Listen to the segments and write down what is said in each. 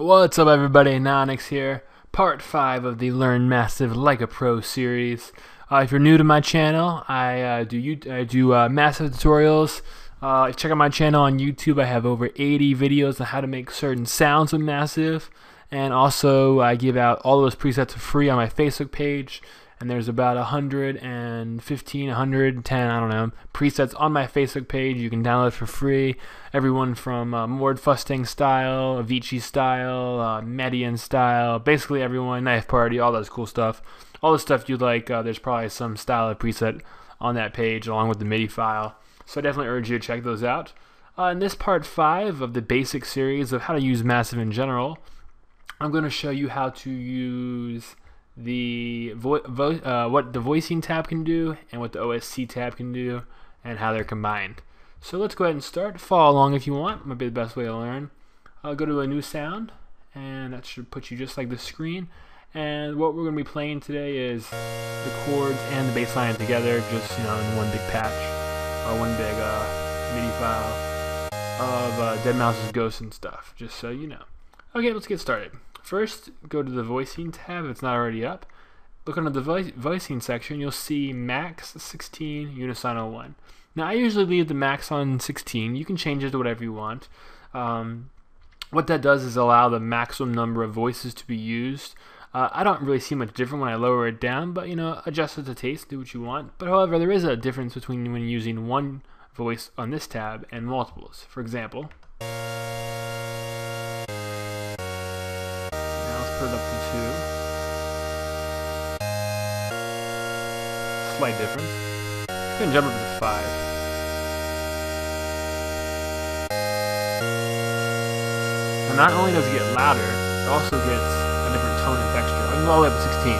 What's up everybody, Nyonyxx here, part 5 of the Learn Massive Like a Pro series. If you're new to my channel, I do massive tutorials. Check out my channel on YouTube. I have over 80 videos on how to make certain sounds with massive, and also I give out all those presets for free on my Facebook page. And there's about 115, 110, I don't know, presets on my Facebook page. You can download for free. Everyone from Mord Fusting style, Avicii style, Median style, basically everyone, Knife Party, all those cool stuff. All the stuff you like, there's probably some style of preset on that page along with the MIDI file. So I definitely urge you to check those out. In this part 5 of the basic series of how to use Massive in general, I'm going to show you how to use the what the voicing tab can do and what the OSC tab can do and how they're combined. So let's go ahead and start. Follow along if you want. Might be the best way to learn. I'll go to a new sound, and that should put you just like the screen. And what we're going to be playing today is the chords and the bass line together, just in one big patch, or one big MIDI file of Deadmau5's Ghosts and stuff. Just so you know. Okay, let's get started. First, go to the voicing tab if it's not already up. Look under the voicing section, you'll see max 16, unisono 1. Now I usually leave the max on 16. You can change it to whatever you want. What that does is allow the maximum number of voices to be used. I don't really see much different when I lower it down, but adjust it to taste, do what you want. But however, there is a difference between when using one voice on this tab and multiples. For example, put it up to 2. Slight difference. Go ahead and jump up to 5. And not only does it get louder, it also gets a different tone and texture. I can go all the way up to 16.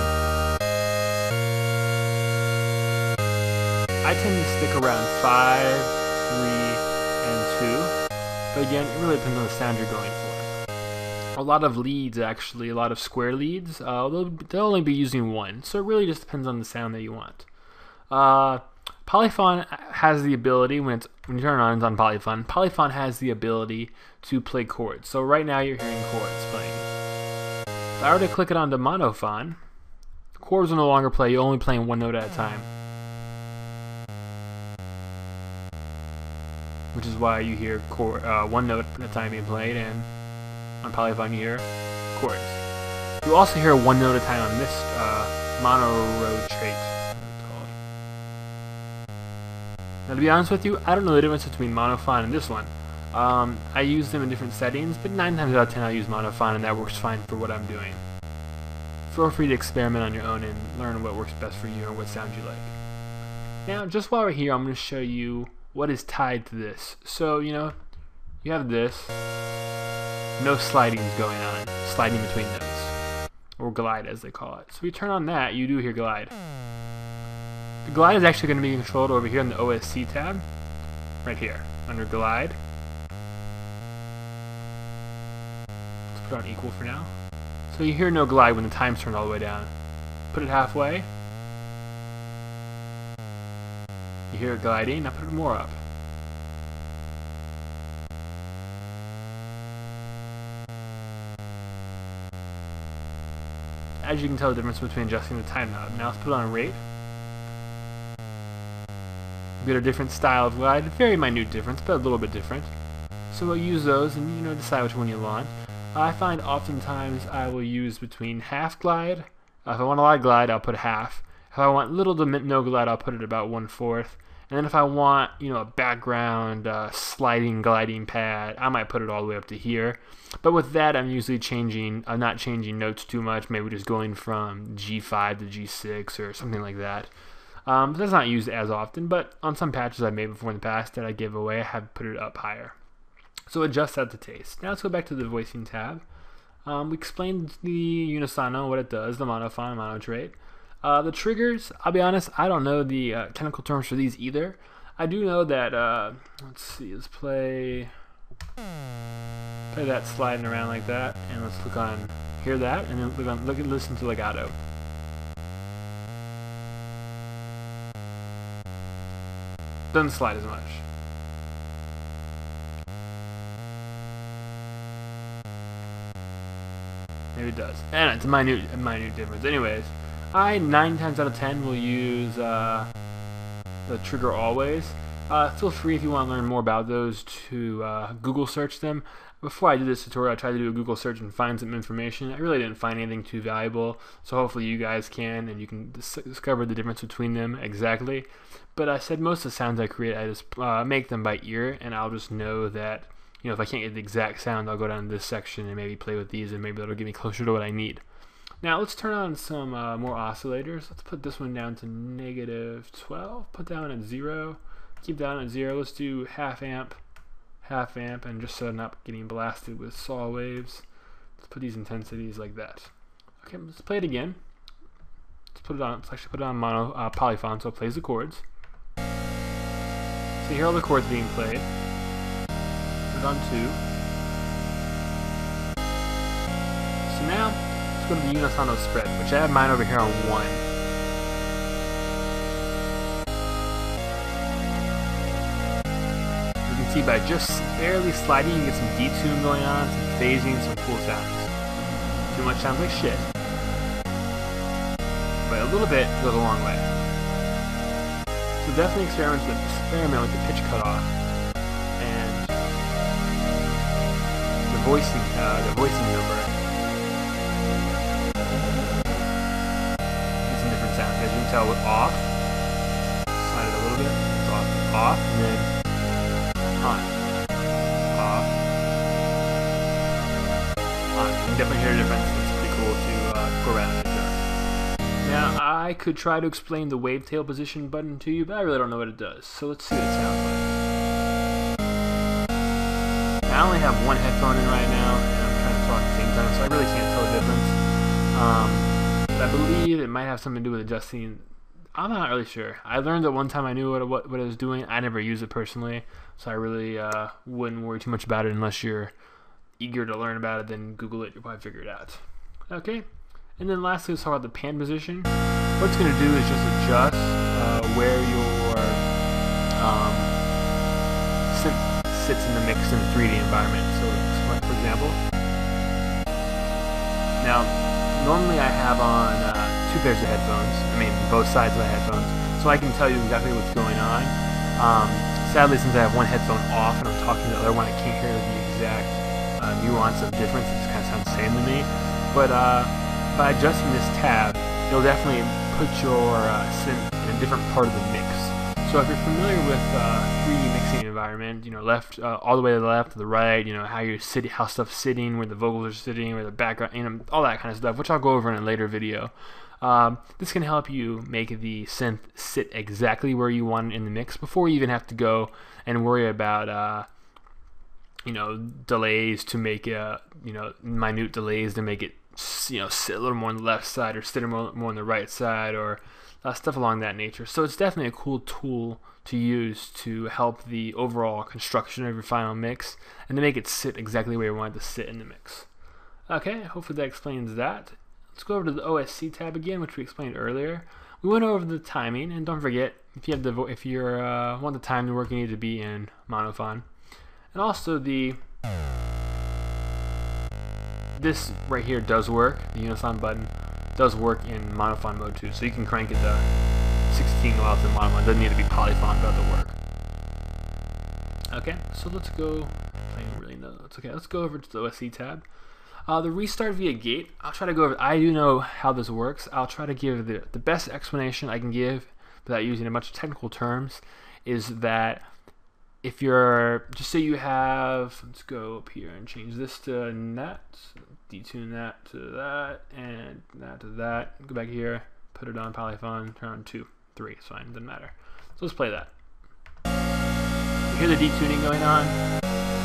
I tend to stick around 5, 3, and 2. But again, it really depends on the sound you're going for. A lot of leads, actually, a lot of square leads, they'll only be using 1, so it really just depends on the sound that you want. Polyphon has the ability, when you turn it on, it's on Polyphon. Polyphon has the ability to play chords. So right now you're hearing chords playing. If I were to click it onto monophon, chords will no longer play. You're only playing one note at a time, which is why you hear one note at a time being played, and on Polyphon you hear chords. You also hear one note at a time on this mono-rotate. Now to be honest with you, I don't know the difference between monophon and this one. I use them in different settings, but 9 times out of 10 I'll use monophon, and that works fine for what I'm doing. Feel free to experiment on your own and learn what works best for you and what sounds you like. Now just while we're here, I'm going to show you what is tied to this. So you have this. No sliding is going on, sliding between notes, or glide as they call it. So if you turn on that, you do hear glide. The glide is actually going to be controlled over here in the OSC tab, right here, under glide. Let's put it on equal for now. So you hear no glide when the time's turned all the way down. Put it halfway. You hear it gliding, now put it more up. As you can tell the difference between adjusting the time knob. Now let's put it on a rate. We get a different style of glide, a very minute difference, but a little bit different. So we'll use those and decide which one you want. I find oftentimes I will use between half glide. If I want a lot of glide, I'll put half. If I want little to no glide, I'll put it about 1/4. And then if I want, a background sliding gliding pad, I might put it all the way up to here. But with that, I'm usually not changing notes too much, maybe just going from G5 to G6 or something like that. That's not used as often, but on some patches I've made before in the past that I gave away, I have put it up higher. So adjust that to taste. Now let's go back to the voicing tab. We explained the unisono, what it does, the monophon, monotrate. The triggers, I'll be honest, I don't know the technical terms for these either. I do know that, let's see, let's play that sliding around like that, and let's hear that, and then listen to legato. Doesn't slide as much. maybe it does. And it's a minute difference. Anyways, I 9 times out of 10 will use the trigger always. Feel free if you want to learn more about those to Google search them. Before I did this tutorial, I tried to do a Google search and find some information. I really didn't find anything too valuable, so hopefully you guys can, and you can discover the difference between them exactly. But I said most of the sounds I create, I just make them by ear, and I'll just know that, you know, if I can't get the exact sound, I'll go down to this section and maybe play with these, and maybe that'll get me closer to what I need. Now let's turn on some more oscillators. Let's put this one down to -12. Put down at 0. Keep down at 0. Let's do half amp, and just so I'm not getting blasted with saw waves, let's put these intensities like that. Okay, let's play it again. Let's put it on. Let's actually put it on mono polyphon, so it plays the chords. So you hear all the chords being played. Put it on 2. So now let's go to the unisono spread, which I have mine over here on 1. See, by just barely sliding, you get some detune going on, some phasing, some cool sounds. Too much sounds like shit, but a little bit goes a long way. So definitely experiment with the pitch cutoff and the voicing number. Get some different sounds. As you can tell, with off, slide it a little bit. It's off, and then on, off, on. You can definitely hear a difference. It's pretty cool to go around and adjust. Now, I could try to explain the wavetail position button to you, but I really don't know what it does. So let's see what it sounds like. Now, I only have one headphone in right now, and I'm trying to talk at the same time, so I really can't tell the difference. But I believe it might have something to do with adjusting. I'm not really sure. I learned that one time I knew what it was doing. I never used it personally, so I really wouldn't worry too much about it unless you're eager to learn about it. Then Google it, you'll probably figure it out. Okay, and then lastly, let's talk about the pan position. What it's going to do is just adjust where your synth sits in the mix in a 3D environment. So, for example, now normally I have on 2 pairs of headphones, both sides of my headphones, so I can tell you exactly what's going on. Sadly, since I have one headphone off and I'm talking to the other one, I can't hear the exact nuance of difference. It just kind of sounds the same to me. But by adjusting this tab, it'll definitely put your synth in a different part of the mix. So if you're familiar with 3D mixing environment, you know, left, all the way to the left, to the right, you know, how stuff's sitting, where the vocals are sitting, where the background, you know, all that kind of stuff, which I'll go over in a later video. This can help you make the synth sit exactly where you want it in the mix before you even have to go and worry about, you know, delays to make minute delays to make it, you know, sit a little more on the left side or sit more on the right side, or stuff along that nature. So it's definitely a cool tool to use to help the overall construction of your final mix and to make it sit exactly where you want it to sit in the mix. Okay, hopefully that explains that. Let's go over to the OSC tab again, which we explained earlier. We went over the timing, and don't forget, if you have want the time to work, you need to be in monophone. And also this right here does work. The unison button does work in monophone mode too, so you can crank it to 16 while it's in monophone. It doesn't need to be polyphonic for that to work. Okay, so let's go. I don't really know. It's okay. Let's go over to the OSC tab. The restart via gate, I'll try to go over. I do know how this works. I'll try to give the best explanation I can give without using a bunch of technical terms. Is that if you're, just say you have, let's go up here and change this to that, detune that to that, and that to that. Go back here, put it on polyphone, turn on 2, 3. It's fine, doesn't matter. So let's play that. You hear the detuning going on?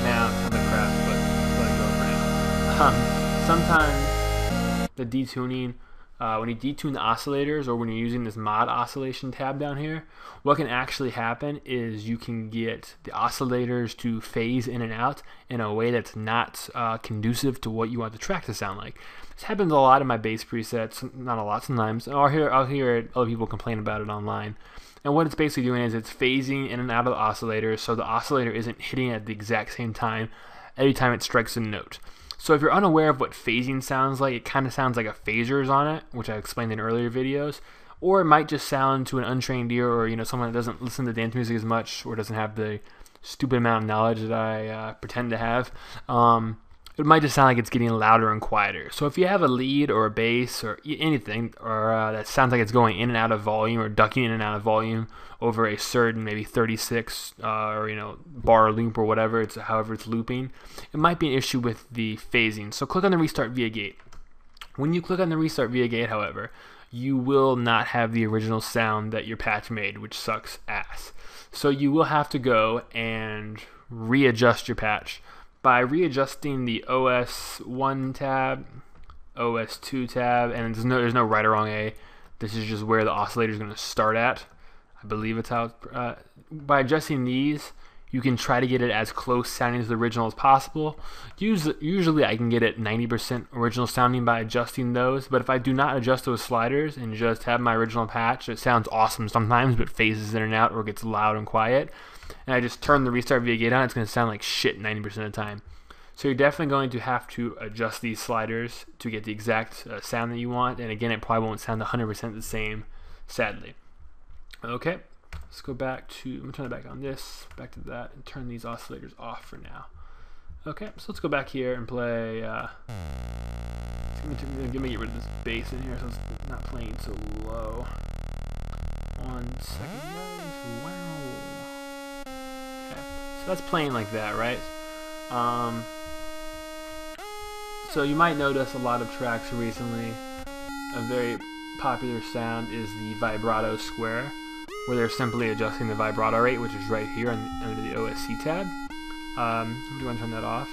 Now it sounds like crap, but let it go for now. Sometimes the detuning, when you detune the oscillators, or when you're using this mod oscillation tab down here, what can actually happen is you can get the oscillators to phase in and out in a way that's not conducive to what you want the track to sound like. This happens a lot in my bass presets, not a lot sometimes. I'll hear other people complain about it online. And what it's basically doing is it's phasing in and out of the oscillator, so the oscillator isn't hitting at the exact same time every time it strikes a note. So if you're unaware of what phasing sounds like, it kind of sounds like a phaser is on it, which I explained in earlier videos. Or it might just sound to an untrained ear, or someone that doesn't listen to dance music as much, or doesn't have the stupid amount of knowledge that I pretend to have. It might just sound like it's getting louder and quieter. So if you have a lead or a bass or anything, or that sounds like it's going in and out of volume or ducking in and out of volume over a certain maybe 36 or bar loop or whatever, however it's looping, it might be an issue with the phasing. So click on the restart via gate. When you click on the restart via gate, however, you will not have the original sound that your patch made, which sucks ass. So you will have to go and readjust your patch by readjusting the OS1 tab, OS2 tab, and there's no right or wrong A. This is just where the oscillator is going to start at. I believe it's how by adjusting these, you can try to get it as close sounding to the original as possible. Usually I can get it 90% original sounding by adjusting those, but if I do not adjust those sliders and just have my original patch, it sounds awesome sometimes, but phases in and out or gets loud and quiet, and I just turn the restart via gate on, it's going to sound like shit 90% of the time. So you're definitely going to have to adjust these sliders to get the exact sound that you want, and again, it probably won't sound 100% the same, sadly. Okay. Let's go back to, I'm going to turn it back on this, back to that, and turn these oscillators off for now. Okay, so let's go back here and play, let me get rid of this bass in here so it's not playing so low. 1 second, guys. Wow. Okay, so that's playing like that, right? So you might notice a lot of tracks recently, a very popular sound is the vibrato square, where they're simply adjusting the vibrato rate, which is right here under the OSC tab. Do you want to turn that off?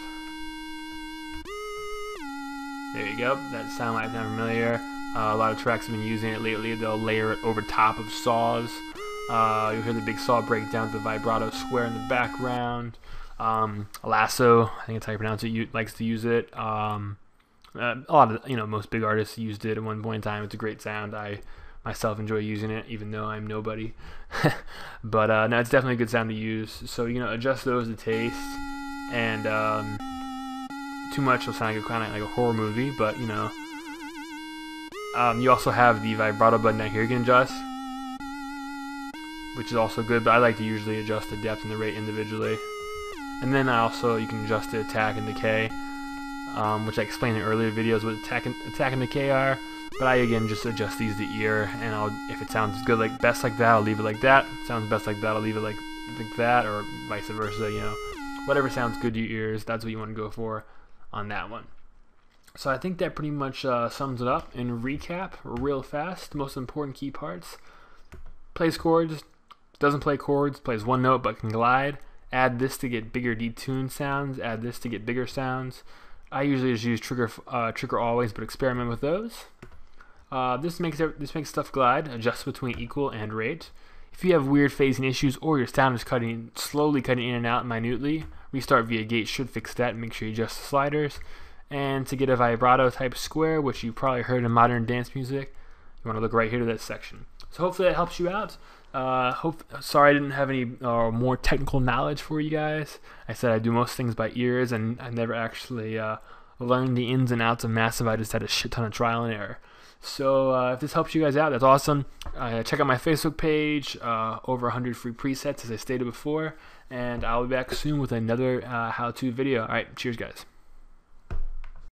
There you go. That sound might sound familiar. A lot of tracks have been using it lately. They'll layer it over top of saws. You'll hear the big saw break down to the vibrato square in the background. Lasso, I think that's how you pronounce it, likes to use it. A lot of, most big artists used it at one point in time. It's a great sound. I myself enjoy using it, even though I'm nobody. But no, it's definitely a good sound to use. So adjust those to taste, and too much will sound like kind of like a horror movie. But you also have the vibrato button down here you can adjust, which is also good. But I like to usually adjust the depth and the rate individually. And then you can adjust the attack and decay, which I explained in earlier videos what attack and decay are. But I again just adjust these to ear, and if it sounds good best like that, I'll leave it like that. If it sounds best like that, I'll leave it like that, or vice versa. Whatever sounds good to your ears, that's what you want to go for on that one. So I think that pretty much sums it up. In recap, real fast, the most important key parts: plays chords, doesn't play chords, plays one note but can glide. Add this to get bigger detuned sounds. Add this to get bigger sounds. I usually just use trigger always, but experiment with those. This makes stuff glide. Adjust between equal and rate. If you have weird phasing issues or your sound is slowly cutting in and out minutely, restart via gate should fix that. Make sure you adjust the sliders. And to get a vibrato type square, which you probably heard in modern dance music, you want to look right here to that section. So hopefully that helps you out. Sorry I didn't have any more technical knowledge for you guys. I said I do most things by ears, and I never actually learned the ins and outs of Massive. I just had a shit ton of trial and error. So if this helps you guys out, that's awesome. Check out my Facebook page, over 100 free presets as I stated before, and I'll be back soon with another how-to video. Alright, cheers guys.